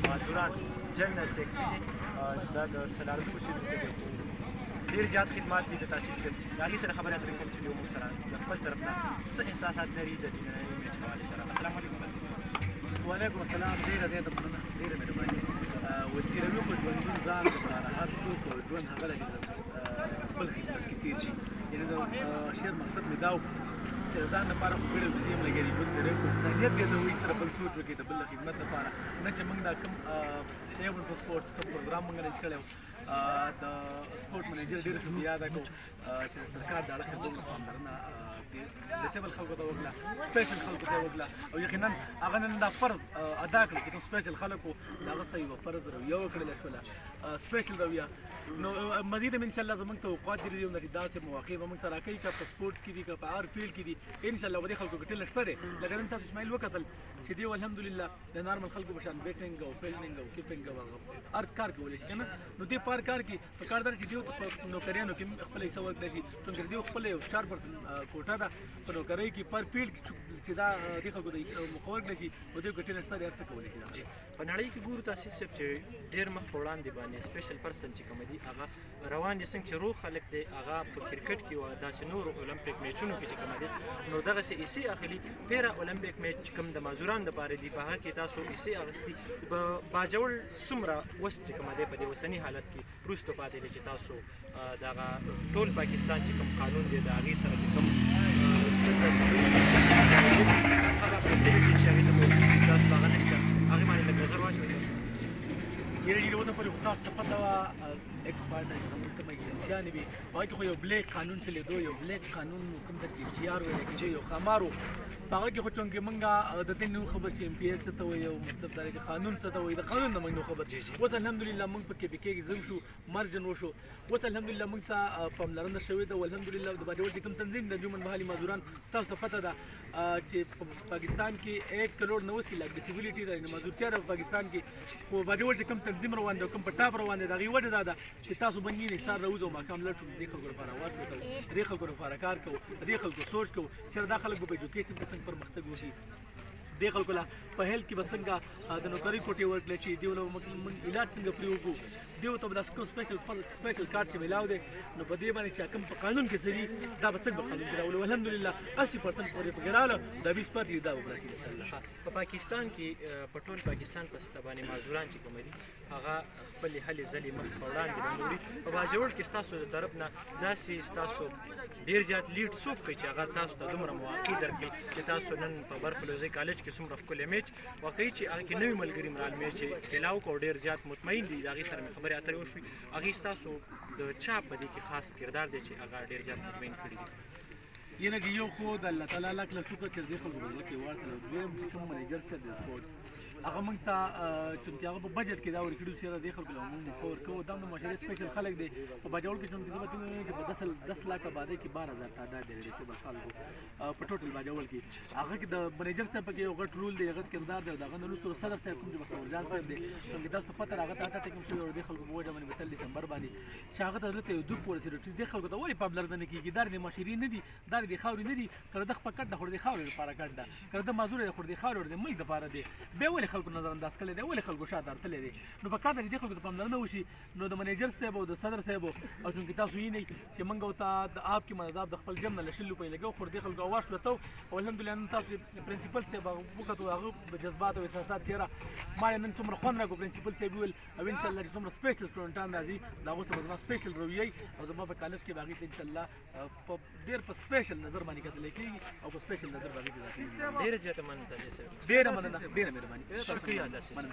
معذوران جنرال سیکرټري دی دا د سلارت اوسېدونکی دی خو ډېر زیات خدمات دي د تحصیل صاحب د هغې سره خبرې اترې کوم چې دوی موږ سره د خپل طرف نه څه احساسات لري د دې نننۍ میچ په حوالې سره. السلام علیکم تحصیل صاحب. وعلیکم السلام. ډېره زیاته مننه، ډېره مهرباني. تېروي خو ژوندون ځان دپاره هر څوک ژوند هغه لري خپل خدمت کې تېر شي. یعنې د شعر مقصد مې دا و چې د ځان لپاره خو ګډې ورځې هم لګېږي بل تېری خو انسانیت دی د وایي سره بل سوچ وکړي د بل د خدمت لپاره نه چې موږ دا کوم ایون په سپورټس کوم پروګرام موږ رینج کړی و د سپورټ منیجر ډېره ښه یاده کړو چې د سرکار د اړخه دومره پاملرنه ډسیبل خلکو ته وکړه، سپیشل خلکو ته وکړه او یقینا هغه نن دا فرض ادا کړی چې کوم سپیشل خلکو د هغه څه یوه فرض رویه وکړله شوله سپیشل رویه. نو مزید هم انشاءالله زموږ توقعات دي چې داسې مواقع به موږ ته راکوي که په سپورټس کې دي که په هر فیلډ کې دي انشاءالله به دې خلکو ګټلې شته دی. لکه نن تاسو اسماعیل وکتل چې دوی الحمدلله د نارمل خلکو په شان بیټینګ او فیلډینګ او کیپینګ او هر کار کولی شي که نه. نو دې په هر کار کې پکار ده چې دوی په نوکریانو کې خپله حصه ورکړی شي چونکې دوی خپله یو 4% کوټه ده په نوکرۍ کې پر فیلډ چې دا دې خلکو د موقع ورکړی شي نو دوی ګټلې شته دی هر څه کولی شي. په نړۍ کې ګورو تاسې صاحب چې ډېر مخ په وړاندې باندې سپیشل پرسن چې کوم دي هغه روان دي څنګه چې روغ خلک دی هغه په کرکټ کې او داسې نورو اولمپیک میچونو کې چې کوم دي نو دغسې حصې اخلي. پیرا اولمپیک میچ چې کوم د معذورانو دپاره دي په هغه کې تاسو حصې اخیستي باجوړ څومره اوس چې کوم دی په دې اوسني حالت کې وروسته پاتې دی چې تاسو دغه ټول پاکستان چې کوم قانون دی د هغې سره چې کوم هغه فیسیلیټي چې هغې ته موجود دي تاسو په هغه نشته هغې باندې لږ نظر واچوئ تاسو. ډېره ډېره اوسه پورې خو تاسو ته پته وه ایکسپارټ زموږ کومه ایجنسیانې وي په هغې کې خو یو بلیک قانون چلېدو یو بلیک قانون کوم ته چې FCR ویلی کېدی یو ښامار و په هغه کې خو چونکې موږ د دې نه خبر چې MPL څه ته وایي او مطلب دا دی چې قانون څه ته وایي د قانون نه موږ نه خبر. اوس الحمدلله موږ په KPK کې ضم شو مرجن وشو. اوس الحمدلله موږ ته پاملرنه شوې ده او الحمدلله د باجوړ چې کوم تنظیم د انجمن بحالي معذوران تاسو ته پته ده چې پاکستان کې 1 کروڑ 90 لک ډسیبلیټي ده یعنې معذورتیا ده په پاکستان کې خو باجوړ چې کوم تنظیم روان دی او کوم په ټاپ روان دی د هغې وجه دا ده چې تاسو بنګین حصار راوځو او ماښام لړ شو د دې خلکو لپاره اواز وکړو د دې خلکو لپاره کار کوو د دې خلکو سوچ کوو چېرې دا خلک به په ایجوکیشن کې څنګه پرمختګ وشي دې خلکو له په هیلث کې به څنګه د نوکرۍ کوټې ورکړلی شي دوی له موږ علاج څنګه پرې وکړو دوی ته به داسې کوم سپیشل کارت چې میلاو دی نو په دې باندې چې کوم په قانون کې څه دي دا به څنګه په قانون کې راولو. الحمدلله 80% پورې پکې راغله دا 20% دا به راشي انشاءالله. په پاکستان کې په ټول پاکستان په سطح باندې معذوران چې کوم دي هغه خپلې هلې ځلې مخ په وړاندې باندې وړي. په باجوړ کې ستاسو د طرف نه داسې ستاسو ډېر زیات لیډ څوک کوي چې هغه تاسو ته دومره مواقع درکړي چې تاسو نن په برفلوزي کالج کې څومره ښکلی میچ واقعي چې هغه کې نوي ملګري مرال میچ چې پیلاو کو ډېر زیات مطمئن دي د هغې سره مې خبرې اترې وشوې هغې ستاسو د چا په دې کې خاص کردار دی چې هغه ډېر زیات مطمئن کړي دي. یعنې چې یو خو د الله تعالی لاک له شکر چې دې خلکو په زړه کې ورتله دویم چې کوم منیجر صاحب د سپورټس هغه موږ ته چونکې هغه په بجټ کې دا ورکړي چې دې خلکو له موږ کور کوو دا د معاشرې سپیشل خلک دی په باجوړ کې چونکې زه به ووایم چې په 10 لک آبادۍ کې 12000 تعداد دی ډسیبل خلکو په ټوټل باجوړ کې هغه کې د منیجر صاحب پکې یو غټ رول دی یو غټ کردار دی د هغه نه وروسته صدر صاحب کوم چې بختور جان صاحب دی چونکې تاسو ته پته هغه ته اټک هم شوی او دې خلکو په وجه باندې په 3 ډسمبر باندې چې هغه ته دلته یو دوک ورسېدو چې دې خلکو ته ولې پاملرنه نه کېږي دا د معاشرې نه دي دا د خاورې نه دي که د خپل کټ د خور د خاورې لپاره کټ ده که د معذور د خور د خاورې د مې لپاره دی بیا ولې خلکو نظر انداز کړی دی ولې خلکو شاته ارتلی دی نو په کار ده چې دې خلکو ته پاملرنه وشي. نو د منیجر صاحب او د صدر صاحب او چونکې تاسو وینئ چې موږ ورته د آب کې مدد د خپل جم نه له 100 روپۍ لګو خو دې خلکو اواز شوته او الحمدلله نن تاسو پرنسپل صاحب وکتو هغه جذبات او احساسات چېرې ما نن څومره خوند راکړو پرنسپل صاحب ویل او انشاءالله چې څومره سپیشل سټوډنټان راځي د هغو سره زما سپیشل رویه او زما په کالج کې به هغې ته انشاءالله په ډېر په سپیشل نظر باندې کتلی کېږي او په سپیشل نظر باندې ډېره زیاته مننه تاسې صاحب. ډېره مننه ډېره مهرباني شکریه تاسې صاحب.